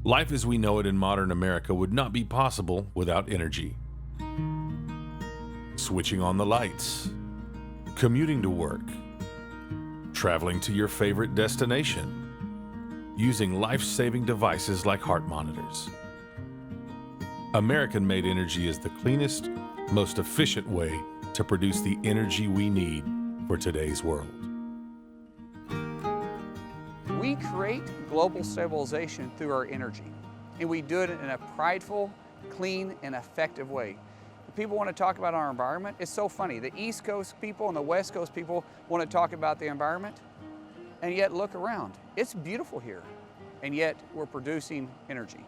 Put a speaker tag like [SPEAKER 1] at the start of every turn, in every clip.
[SPEAKER 1] Life as we know it in modern America would not be possible without energy. Switching on the lights, commuting to work, traveling to your favorite destination, using life-saving devices like heart monitors. American-made energy is the cleanest, most efficient way to produce the energy we need for today's world.
[SPEAKER 2] We create global stabilization through our energy, and we do it in a prideful, clean, and effective way. People want to talk about our environment. It's so funny. The East Coast people and the West Coast people want to talk about the environment, and yet look around. It's beautiful here, and yet we're producing energy.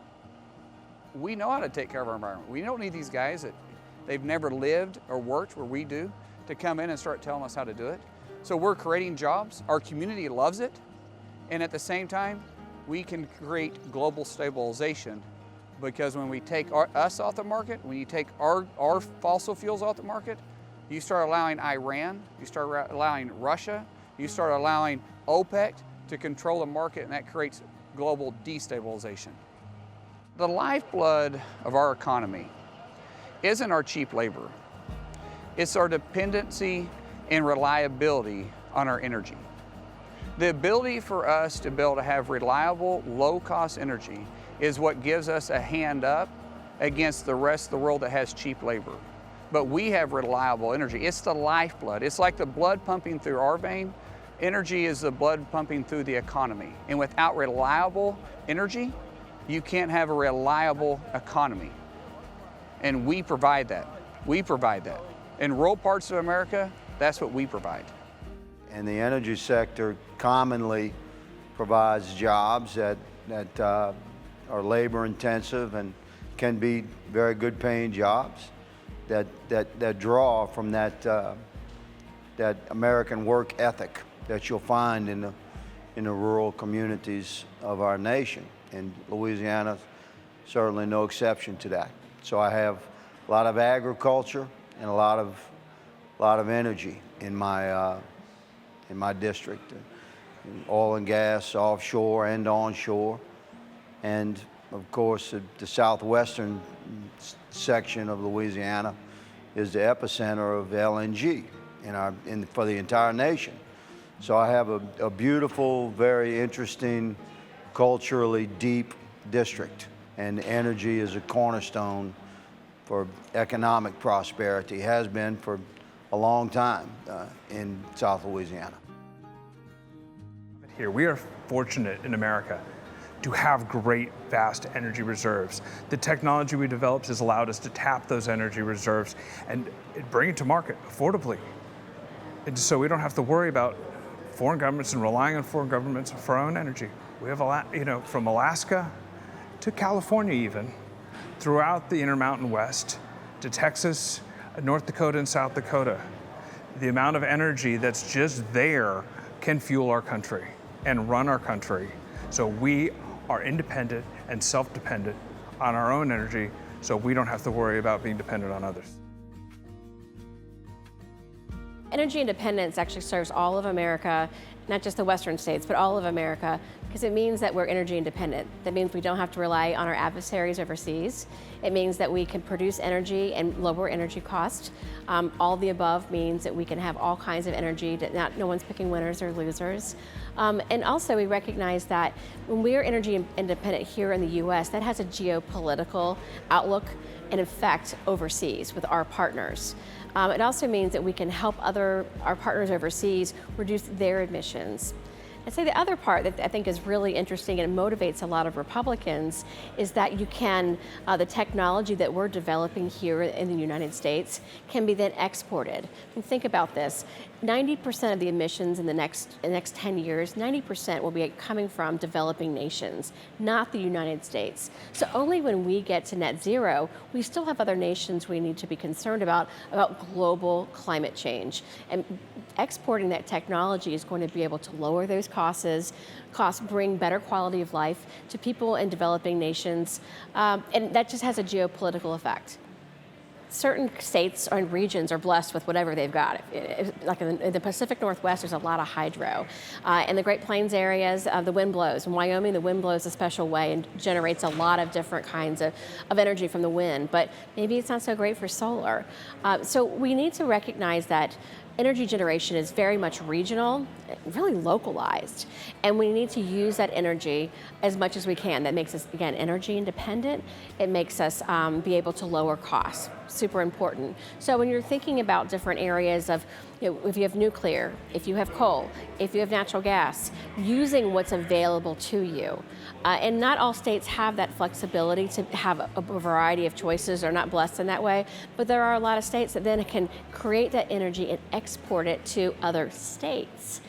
[SPEAKER 2] We know how to take care of our environment. We don't need these guys that they've never lived or worked where we do to come in and start telling us how to do it. So we're creating jobs. Our community loves it, and at the same time, we can create global stabilization. Because when we take us off the market, when you take our fossil fuels off the market, you start allowing Iran, you start allowing Russia, you start allowing OPEC to control the market, and that creates global destabilization. The lifeblood of our economy isn't our cheap labor. It's our dependency and reliability on our energy. The ability for us to be able to have reliable, low-cost energy is what gives us a hand up against the rest of the world that has cheap labor. But we have reliable energy. It's the lifeblood. It's like the blood pumping through our vein. Energy is the blood pumping through the economy. And without reliable energy, you can't have a reliable economy. And we provide that. We provide that. In rural parts of America, that's what we provide.
[SPEAKER 3] And the energy sector commonly provides jobs that are labor intensive and can be very good paying jobs that draw from that American work ethic that you'll find in the rural communities of our nation. And Louisiana, certainly no exception to that. So I have a lot of agriculture and a lot of energy in my district, oil and gas, offshore and onshore. And of course, the southwestern section of Louisiana is the epicenter of LNG for the entire nation. So I have a beautiful, very interesting, culturally deep district, and energy is a cornerstone for economic prosperity, has been for a long time in South Louisiana.
[SPEAKER 4] Here, we are fortunate in America to have great, vast energy reserves. The technology we developed has allowed us to tap those energy reserves and bring it to market affordably. And so we don't have to worry about foreign governments and relying on foreign governments for our own energy. We have from Alaska to California even, throughout the Intermountain West, to Texas, North Dakota, and South Dakota. The amount of energy that's just there can fuel our country and run our country. So we are independent and self-dependent on our own energy, so we don't have to worry about being dependent on others.
[SPEAKER 5] Energy independence actually serves all of America, not just the western states, but all of America, because it means that we're energy independent. That means we don't have to rely on our adversaries overseas. It means that we can produce energy and lower energy costs. All the above means that we can have all kinds of energy, that no one's picking winners or losers. And also we recognize that when we're energy independent here in the US, that has a geopolitical outlook and effect overseas with our partners. It also means that we can help our partners overseas reduce their emissions. I'd say the other part that I think is really interesting and motivates a lot of Republicans is that the technology that we're developing here in the United States can be then exported. And think about this, 90% of the emissions in the next 10 years, 90% will be coming from developing nations, not the United States. So only when we get to net zero, we still have other nations we need to be concerned about global climate change. And exporting that technology is going to be able to lower those costs, bring better quality of life to people in developing nations, and that just has a geopolitical effect. certain states and regions are blessed with whatever they've got. Like in the Pacific Northwest, there's a lot of hydro. In the Great Plains areas, the wind blows. In Wyoming, the wind blows a special way and generates a lot of different kinds of energy from the wind, but maybe it's not so great for solar. So we need to recognize that energy generation is very much regional, really localized, and we need to use that energy as much as we can. That makes us, again, energy independent. It makes us be able to lower costs. Super important. So when you're thinking about different areas of, if you have nuclear, if you have coal, if you have natural gas, using what's available to you. And not all states have that flexibility to have a variety of choices. They're not blessed in that way, but there are a lot of states that then can create that energy and export it to other states.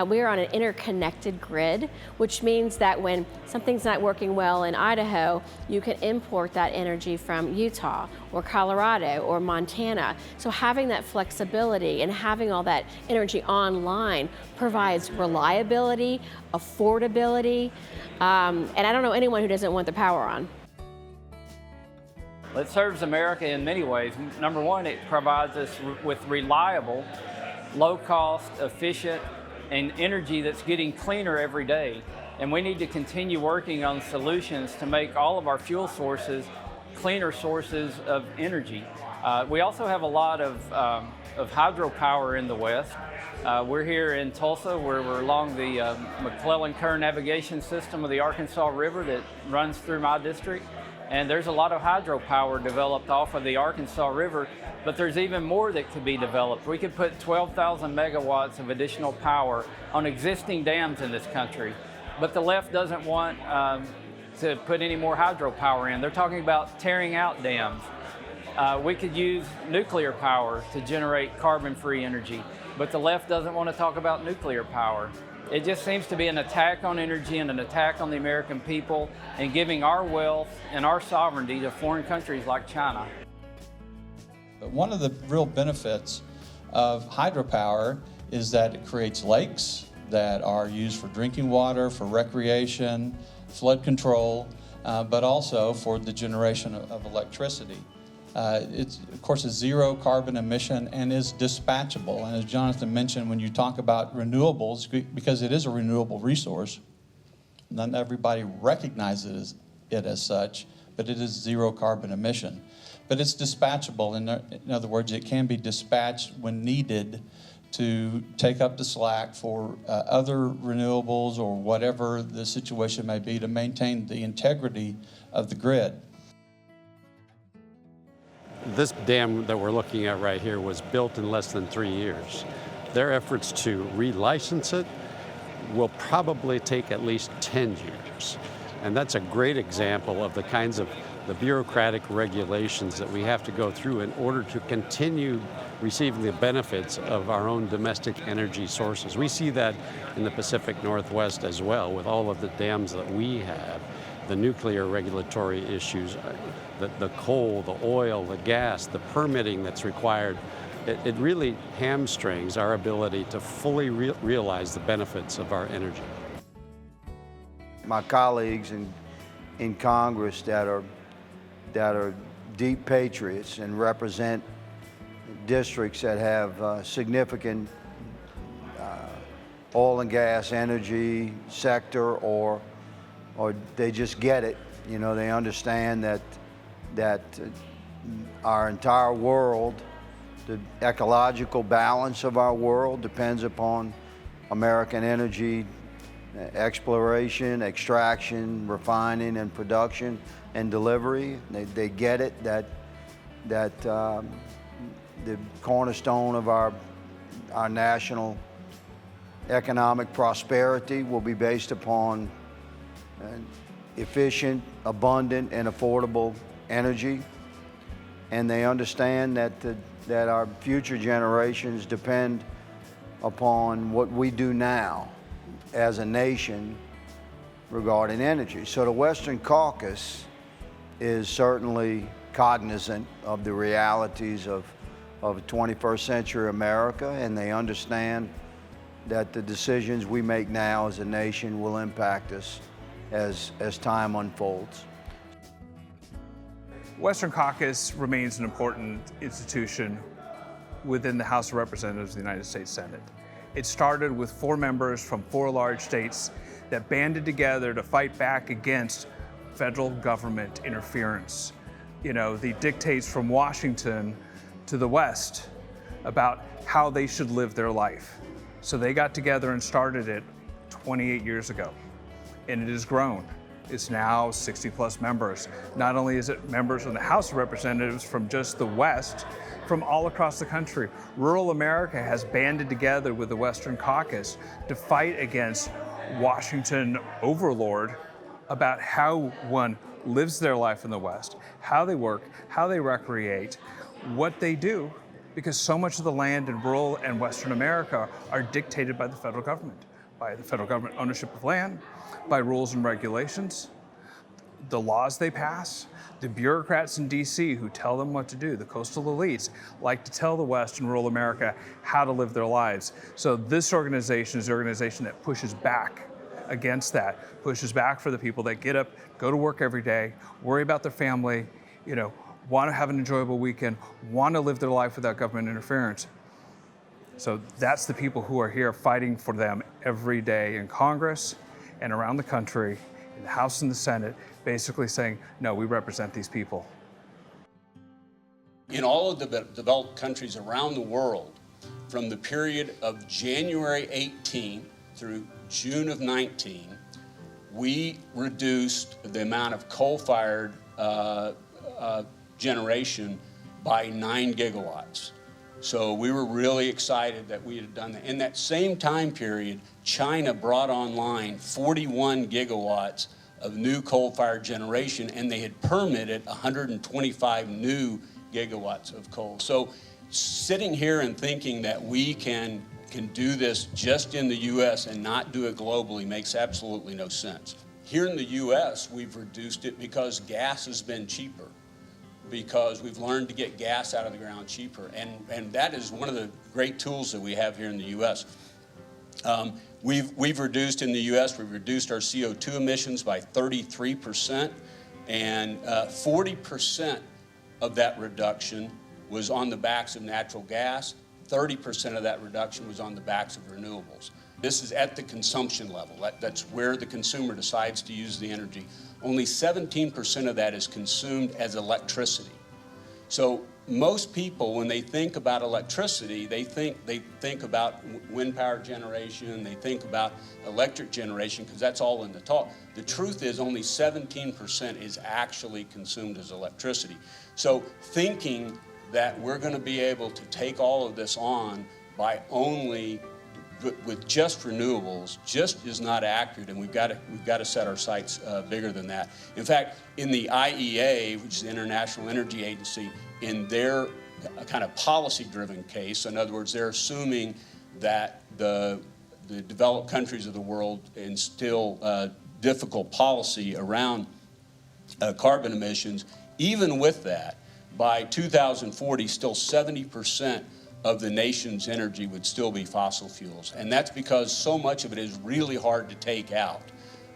[SPEAKER 5] We are on an interconnected grid, which means that when something's not working well in Idaho, you can import that energy from Utah or Colorado or Montana. So having that flexibility and having all that energy online provides reliability, affordability, and I don't know anyone who doesn't want the power on.
[SPEAKER 6] It serves America in many ways. Number one, it provides us with reliable, low-cost, efficient, and energy that's getting cleaner every day. And we need to continue working on solutions to make all of our fuel sources cleaner sources of energy. We also have a lot of hydropower in the West. We're here in Tulsa, where we're along the McClellan-Kerr navigation system of the Arkansas River that runs through my district. And there's a lot of hydropower developed off of the Arkansas River, but there's even more that could be developed. We could put 12,000 megawatts of additional power on existing dams in this country, but the left doesn't want to put any more hydropower in. They're talking about tearing out dams. We could use nuclear power to generate carbon-free energy, but the left doesn't want to talk about nuclear power. It just seems to be an attack on energy and an attack on the American people and giving our wealth and our sovereignty to foreign countries like China.
[SPEAKER 7] But one of the real benefits of hydropower is that it creates lakes that are used for drinking water, for recreation, flood control, but also for the generation of electricity. It's, of course, a zero carbon emission and is dispatchable. And as Jonathan mentioned, when you talk about renewables, because it is a renewable resource, not everybody recognizes it as such, but it is zero carbon emission. But it's dispatchable. In other words, it can be dispatched when needed to take up the slack for other renewables or whatever the situation may be to maintain the integrity of the grid.
[SPEAKER 8] This dam that we're looking at right here was built in less than 3 years. Their efforts to relicense it will probably take at least 10 years. And that's a great example of the kinds of the bureaucratic regulations that we have to go through in order to continue receiving the benefits of our own domestic energy sources. We see that in the Pacific Northwest as well, with all of the dams that we have, the nuclear regulatory issues, the coal, the oil, the gas, the permitting that's required. It really hamstrings our ability to fully realize the benefits of our energy.
[SPEAKER 3] My colleagues in Congress that are deep patriots and represent districts that have significant oil and gas energy sector, or they just get it. You know, they understand that our entire world, the ecological balance of our world depends upon American energy exploration, extraction, refining, and production and delivery. They get it that the cornerstone of our national economic prosperity will be based upon efficient, abundant, and affordable energy. And they understand that our future generations depend upon what we do now as a nation regarding energy. So the Western Caucus is certainly cognizant of the realities of 21st century America, and they understand that the decisions we make now as a nation will impact us as time unfolds.
[SPEAKER 4] Western Caucus remains an important institution within the House of Representatives of the United States Senate. It started with 4 members from 4 large states that banded together to fight back against federal government interference. You know, the dictates from Washington to the West about how they should live their life. So they got together and started it 28 years ago, and it has grown. It's now 60+ members. Not only is it members of the House of Representatives from just the West, from all across the country. Rural America has banded together with the Western Caucus to fight against Washington overlord about how one lives their life in the West, how they work, how they recreate, what they do, because so much of the land in rural and Western America are dictated by the federal government, by the federal government ownership of land, by rules and regulations, the laws they pass, the bureaucrats in DC who tell them what to do. The coastal elites like to tell the West and rural America how to live their lives. So this organization is the organization that pushes back against that, pushes back for the people that get up, go to work every day, worry about their family, you know, want to have an enjoyable weekend, want to live their life without government interference. So that's the people who are here fighting for them every day in Congress and around the country, in the House and the Senate, basically saying, no, we represent these people.
[SPEAKER 9] In all of the developed countries around the world, from the period of January 18 through June of 19, we reduced the amount of coal-fired generation by 9 gigawatts. So we were really excited that we had done that. In that same time period, China brought online 41 gigawatts of new coal-fired generation, and they had permitted 125 new gigawatts of coal. So sitting here and thinking that we can do this just in the U.S. and not do it globally makes absolutely no sense. Here in the U.S., we've reduced it because gas has been cheaper, because we've learned to get gas out of the ground cheaper. And that is one of the great tools that we have here in the U.S. We've reduced in the U.S., we've reduced our CO2 emissions by 33%, and 40% of that reduction was on the backs of natural gas. 30% of that reduction was on the backs of renewables. This is at the consumption level. That's where the consumer decides to use the energy. Only 17% of that is consumed as electricity. So most people, when they think about electricity, they think about wind power generation, they think about electric generation, because that's all in the talk. The truth is only 17% is actually consumed as electricity. So thinking that we're going to be able to take all of this on by only with just renewables just is not accurate, and we've got to set our sights bigger than that. In fact, in the IEA, which is the International Energy Agency, in their kind of policy-driven case, in other words, they're assuming that the developed countries of the world instill difficult policy around carbon emissions. Even with that, by 2040, still 70% of the nation's energy would still be fossil fuels. And that's because so much of it is really hard to take out.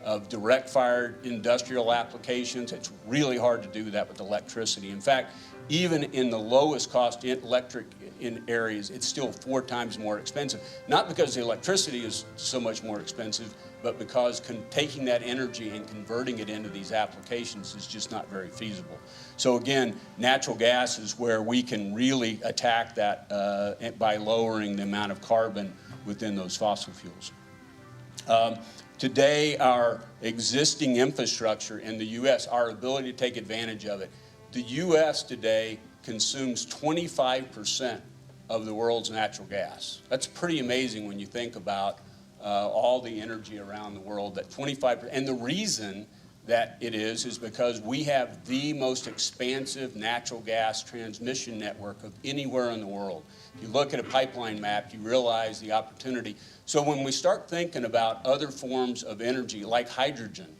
[SPEAKER 9] Of direct-fired industrial applications, it's really hard to do that with electricity. In fact, even in the lowest cost electric in areas, it's still 4 times more expensive. Not because the electricity is so much more expensive, but because taking that energy and converting it into these applications is just not very feasible. So again, natural gas is where we can really attack that by lowering the amount of carbon within those fossil fuels. Today, our existing infrastructure in the U.S., our ability to take advantage of it, the U.S. today consumes 25% of the world's natural gas. That's pretty amazing when you think about all the energy around the world, that 25%. And the reason that it is because we have the most expansive natural gas transmission network of anywhere in the world. If you look at a pipeline map, you realize the opportunity. So when we start thinking about other forms of energy like hydrogen,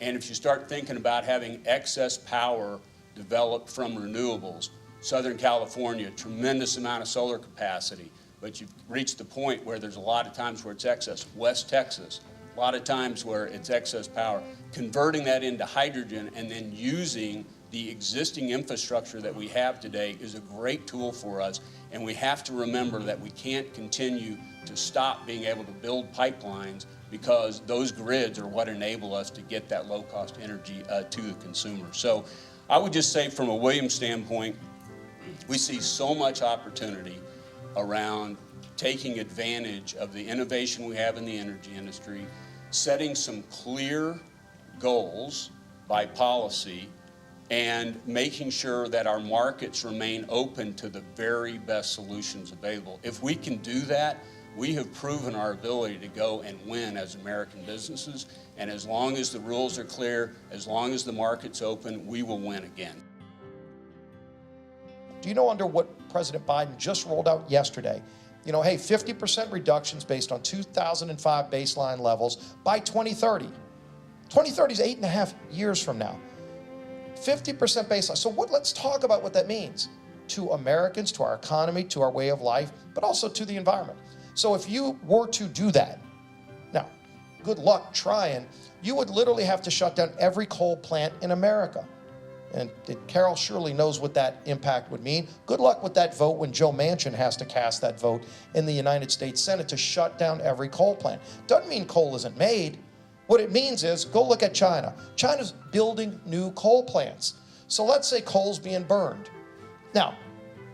[SPEAKER 9] and if you start thinking about having excess power developed from renewables, Southern California, tremendous amount of solar capacity, but you've reached the point where there's a lot of times where it's excess. West Texas, a lot of times where it's excess power. Converting that into hydrogen and then using the existing infrastructure that we have today is a great tool for us, and we have to remember that we can't continue to stop being able to build pipelines, because those grids are what enable us to get that low-cost energy to the consumer. So I would just say, from a Williams standpoint, we see so much opportunity around taking advantage of the innovation we have in the energy industry, setting some clear goals by policy, and making sure that our markets remain open to the very best solutions available. If we can do that, we have proven our ability to go and win as American businesses, and as long as the rules are clear, as long as the market's open, we will win again.
[SPEAKER 10] Do you know under what President Biden just rolled out yesterday? You know, hey, 50% reductions based on 2005 baseline levels by 2030. 2030 is 8.5 years from now. 50% baseline. So let's talk about what that means to Americans, to our economy, to our way of life, but also to the environment. So if you were to do that, now, good luck trying, you would literally have to shut down every coal plant in America. And Carol surely knows what that impact would mean. Good luck with that vote when Joe Manchin has to cast that vote in the United States Senate to shut down every coal plant. Doesn't mean coal isn't made. What it means is, go look at China. China's building new coal plants. So let's say coal's being burned. Now,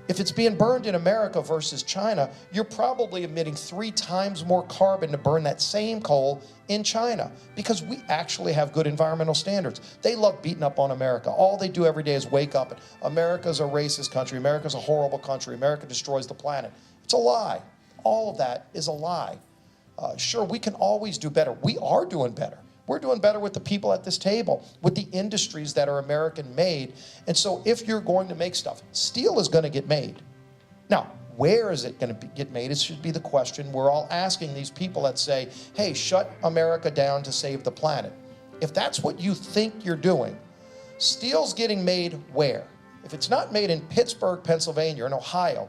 [SPEAKER 10] if it's being burned in America versus China, you're probably emitting 3 times more carbon to burn that same coal in China, because we actually have good environmental standards. They love beating up on America. All they do every day is wake up and America's a racist country, America's a horrible country, America destroys the planet. It's a lie. All of that is a lie. Sure, we can always do better. We are doing better. We're doing better with the people at this table, with the industries that are American made. And so if you're going to make stuff, steel is going to get made. Now, where is it going to get made? It should be the question we're all asking these people that say, hey, shut America down to save the planet. If that's what you think you're doing, steel's getting made where? If it's not made in Pittsburgh, Pennsylvania, or in Ohio,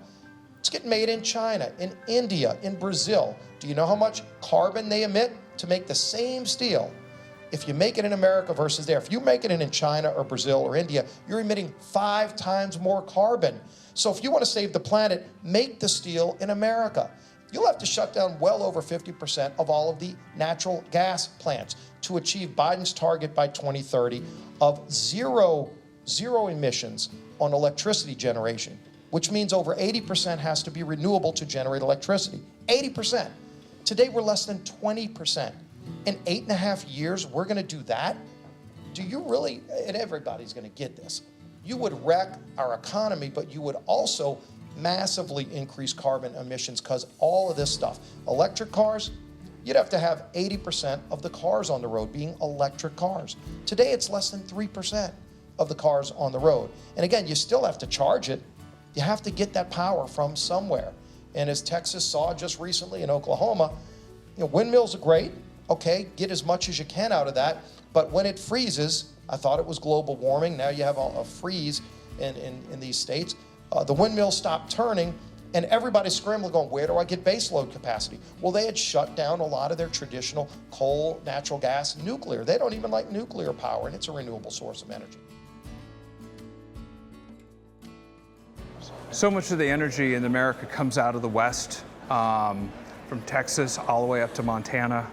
[SPEAKER 10] it's getting made in China, in India, in Brazil. Do you know how much carbon they emit to make the same steel? If you make it in America versus there, if you make it in China or Brazil or India, you're emitting 5 times more carbon. So if you want to save the planet, make the steel in America. You'll have to shut down well over 50% of all of the natural gas plants to achieve Biden's target by 2030 of zero emissions on electricity generation, which means over 80% has to be renewable to generate electricity. 80%. Today, we're less than 20%. In 8.5 years, we're going to do that? Do you really, and everybody's going to get this, you would wreck our economy, but you would also massively increase carbon emissions, because all of this stuff, electric cars, you'd have to have 80% of the cars on the road being electric cars. Today, it's less than 3% of the cars on the road. And again, you still have to charge it. You have to get that power from somewhere. And as Texas saw just recently in Oklahoma, you know, windmills are great. Okay, get as much as you can out of that. But when it freezes, I thought it was global warming. Now you have a freeze in these states. The windmills stop turning, and everybody's scrambling going, where do I get baseload capacity? Well, they had shut down a lot of their traditional coal, natural gas, nuclear. They don't even like nuclear power, and it's a renewable source of energy.
[SPEAKER 4] So much of the energy in America comes out of the West, from Texas all the way up to Montana,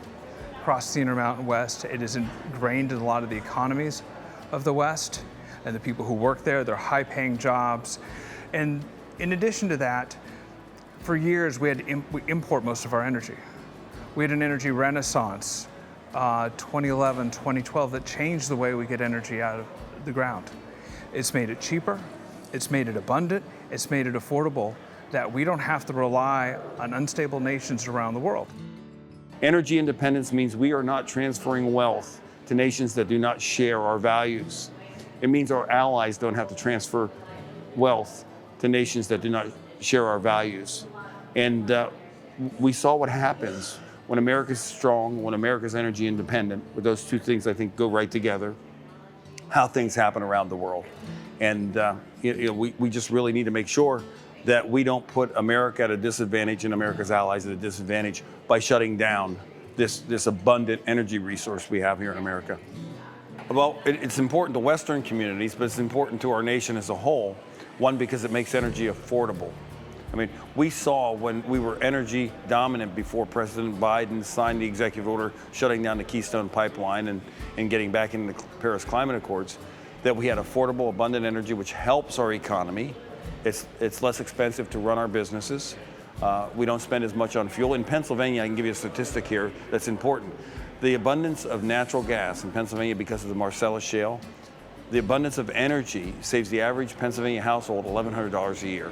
[SPEAKER 4] across the Intermountain West. It is ingrained in a lot of the economies of the West, and the people who work there, they're high-paying jobs. And in addition to that, for years we import most of our energy. We had an energy renaissance, 2011, 2012, that changed the way we get energy out of the ground. It's made it cheaper, it's made it abundant, it's made it affordable, that we don't have to rely on unstable nations around the world.
[SPEAKER 11] Energy independence means we are not transferring wealth to nations that do not share our values. It means our allies don't have to transfer wealth to nations that do not share our values. And we saw what happens when America's strong, when America's energy independent. With those two things, I think, go right together, how things happen around the world. And we just really need to make sure that we don't put America at a disadvantage and America's allies at a disadvantage by shutting down this abundant energy resource we have here in America. Well, it's important to Western communities, but it's important to our nation as a whole. One, because it makes energy affordable. I mean, we saw when we were energy dominant before President Biden signed the executive order shutting down the Keystone Pipeline and getting back into the Paris Climate Accords, that we had affordable, abundant energy, which helps our economy. It's less expensive to run our businesses. We don't spend as much on fuel. In Pennsylvania, I can give you a statistic here that's important. The abundance of natural gas in Pennsylvania because of the Marcellus Shale, the abundance of energy saves the average Pennsylvania household $1,100 a year.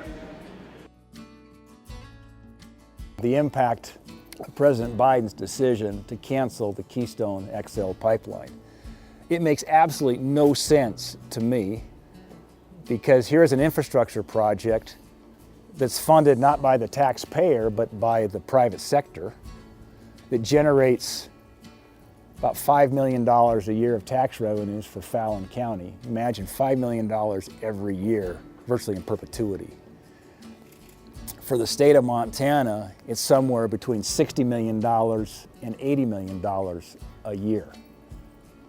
[SPEAKER 12] The impact of President Biden's decision to cancel the Keystone XL pipeline. It makes absolutely no sense to me, because here's an infrastructure project that's funded not by the taxpayer but by the private sector that generates about $5 million a year of tax revenues for Fallon County. Imagine $5 million every year, virtually in perpetuity. For the state of Montana, it's somewhere between $60 million and $80 million a year.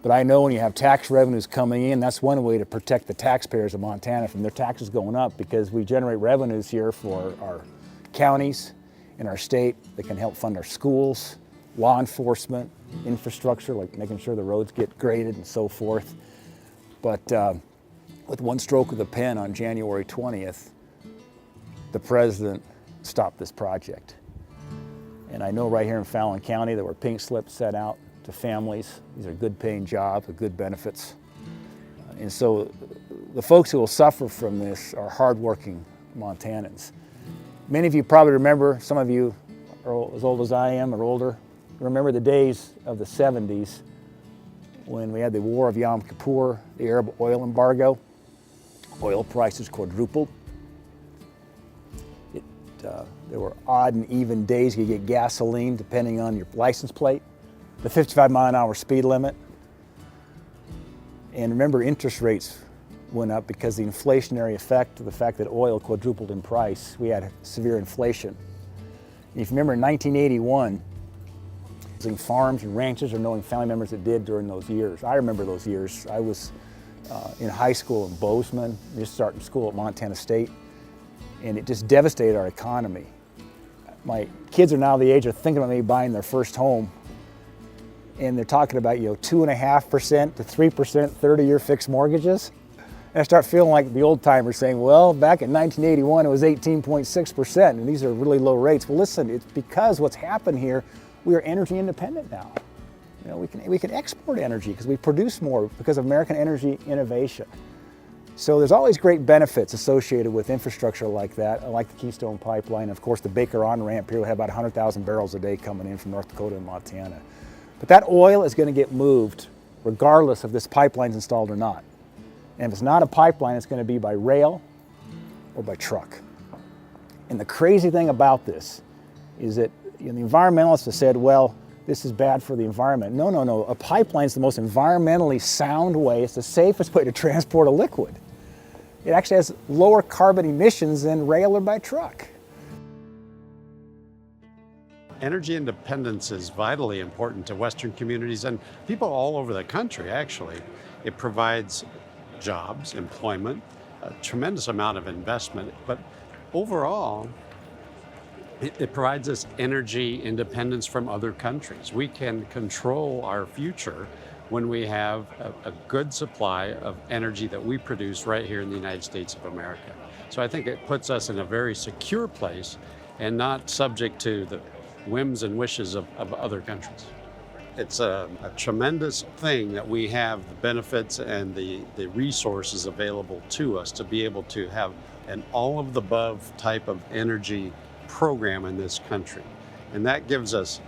[SPEAKER 12] But I know when you have tax revenues coming in, that's one way to protect the taxpayers of Montana from their taxes going up, because we generate revenues here for our counties in our state that can help fund our schools, law enforcement, infrastructure, like making sure the roads get graded and so forth. But with one stroke of the pen on January 20th, the president stopped this project. And I know right here in Fallon County there were pink slips set out to families. These are good paying jobs with good benefits. And so the folks who will suffer from this are hardworking Montanans. Many of you probably remember, some of you are as old as I am or older, remember the days of the 70s when we had the War of Yom Kippur, the Arab oil embargo. Oil prices quadrupled. There were odd and even days you could get gasoline depending on your license plate, the 55-mile-an-hour speed limit. And remember, interest rates went up because the inflationary effect of the fact that oil quadrupled in price. We had severe inflation. And if you remember in 1981, farms and ranches, or knowing family members that did during those years. I remember those years. I was in high school in Bozeman, just starting school at Montana State, and it just devastated our economy. My kids are now the age of thinking about maybe buying their first home, and they're talking about 2.5% to 3% 30-year fixed mortgages. And I start feeling like the old timers saying, well, back in 1981 it was 18.6%, and these are really low rates. Well, listen, it's because what's happened here, we are energy independent now. We can export energy because we produce more because of American energy innovation. So there's always great benefits associated with infrastructure like that, like the Keystone Pipeline. Of course, the Baker on-ramp here will have about 100,000 barrels a day coming in from North Dakota and Montana. But that oil is going to get moved regardless if this pipeline's installed or not. And if it's not a pipeline, it's going to be by rail or by truck. And the crazy thing about this is that the environmentalists have said, well, this is bad for the environment. No. A pipeline is the most environmentally sound way. It's the safest way to transport a liquid. It actually has lower carbon emissions than rail or by truck.
[SPEAKER 8] Energy independence is vitally important to Western communities and people all over the country, actually. It provides jobs, employment, a tremendous amount of investment, but overall, it provides us energy independence from other countries. We can control our future when we have a good supply of energy that we produce right here in the United States of America. So I think it puts us in a very secure place and not subject to the whims and wishes of other countries. It's a tremendous thing that we have the benefits and the resources available to us to be able to have an all-of-the-above type of energy program in this country. And that gives us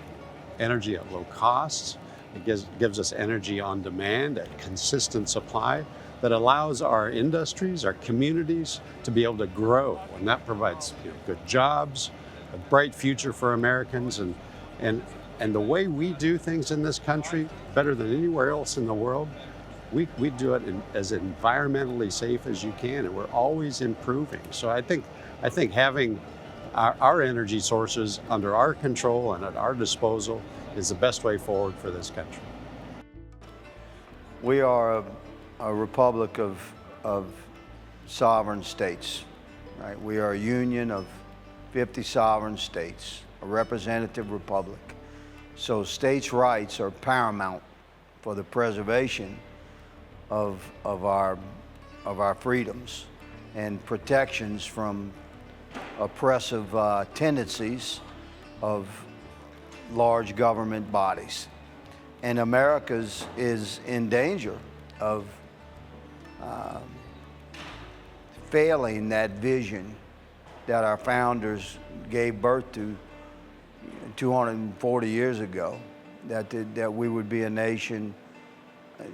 [SPEAKER 8] energy at low costs. It gives us energy on demand, a consistent supply that allows our industries, our communities to be able to grow. And that provides good jobs, a bright future for Americans. And the way we do things in this country, better than anywhere else in the world, we do it as environmentally safe as you can, and we're always improving. So I think having our energy sources under our control and at our disposal is the best way forward for this country.
[SPEAKER 3] We are a republic of sovereign states, right? We are a union of 50 sovereign states, a representative republic. So states' rights are paramount for the preservation of our freedoms and protections from oppressive tendencies of large government bodies. And America's is in danger of failing that vision that our founders gave birth to 240 years ago, that we would be a nation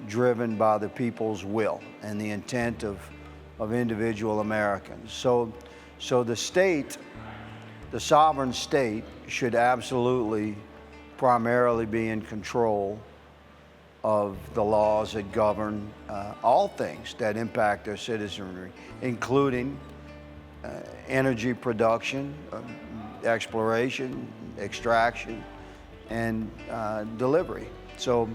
[SPEAKER 3] driven by the people's will and the intent of individual Americans. So the state, the sovereign state, should absolutely primarily be in control of the laws that govern all things that impact their citizenry, including energy production, exploration, extraction, and delivery. So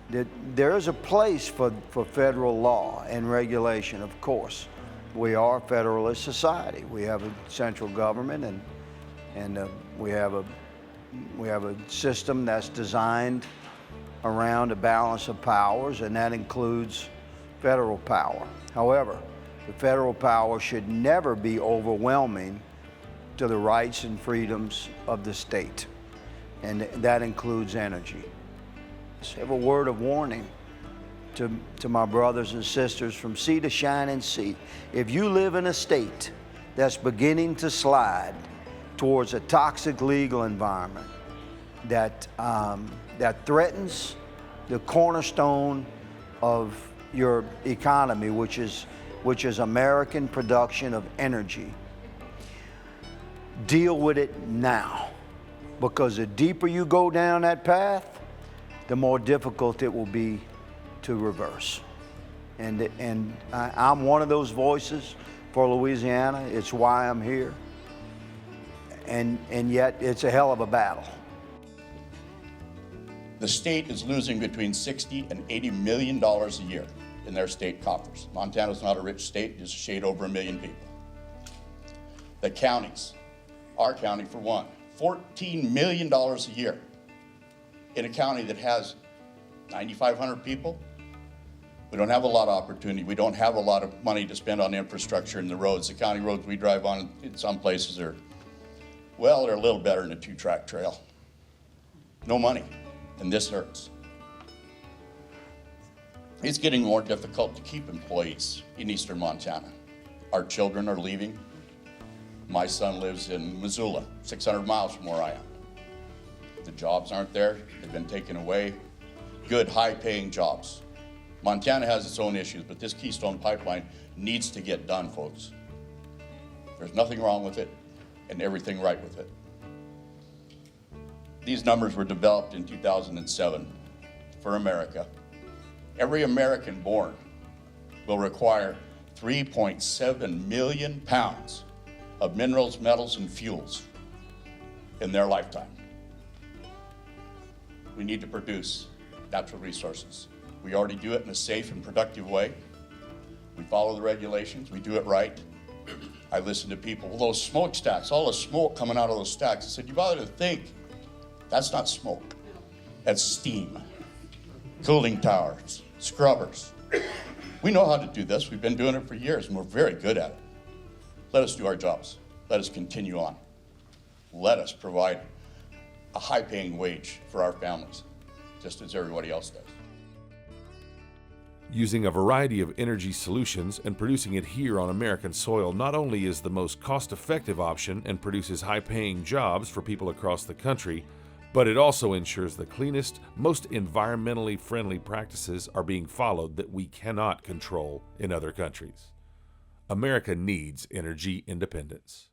[SPEAKER 3] there is a place for federal law and regulation, of course. We are a federalist society. We have a central government, and we have a system that's designed around a balance of powers, and that includes federal power. However, the federal power should never be overwhelming to the rights and freedoms of the state, and that includes energy. I have a word of warning to my brothers and sisters from sea to shining sea. If you live in a state that's beginning to slide towards a toxic legal environment that threatens the cornerstone of your economy, which is American production of energy, deal with it now, because the deeper you go down that path, the more difficult it will be to reverse. And I'm one of those voices for Louisiana. It's why I'm here. And yet it's a hell of a battle.
[SPEAKER 13] The state is losing between $60 and $80 million a year in their state coffers. Montana's not a rich state, just a shade over 1 million people. The counties, our county for one, $14 million a year in a county that has 9,500 people. We don't have a lot of opportunity. We don't have a lot of money to spend on infrastructure and the roads. The county roads we drive on in some places are, well, they're a little better than a 2-track trail. No money, and this hurts. It's getting more difficult to keep employees in eastern Montana. Our children are leaving. My son lives in Missoula, 600 miles from where I am. The jobs aren't there. They've been taken away. Good, high-paying jobs. Montana has its own issues, but this Keystone Pipeline needs to get done, folks. There's nothing wrong with it and everything right with it. These numbers were developed in 2007 for America. Every American born will require 3.7 million pounds of minerals, metals, and fuels in their lifetime. We need to produce natural resources. We already do it in a safe and productive way. We follow the regulations, we do it right. I listen to people, well, those smokestacks, all the smoke coming out of those stacks. I said, you bother to think, that's not smoke, that's steam. Cooling towers, scrubbers. We know how to do this. We've been doing it for years, and we're very good at it. Let us do our jobs. Let us continue on. Let us provide a high-paying wage for our families, just as everybody else does.
[SPEAKER 1] Using a variety of energy solutions and producing it here on American soil not only is the most cost-effective option and produces high-paying jobs for people across the country, but it also ensures the cleanest, most environmentally friendly practices are being followed that we cannot control in other countries. America needs energy independence.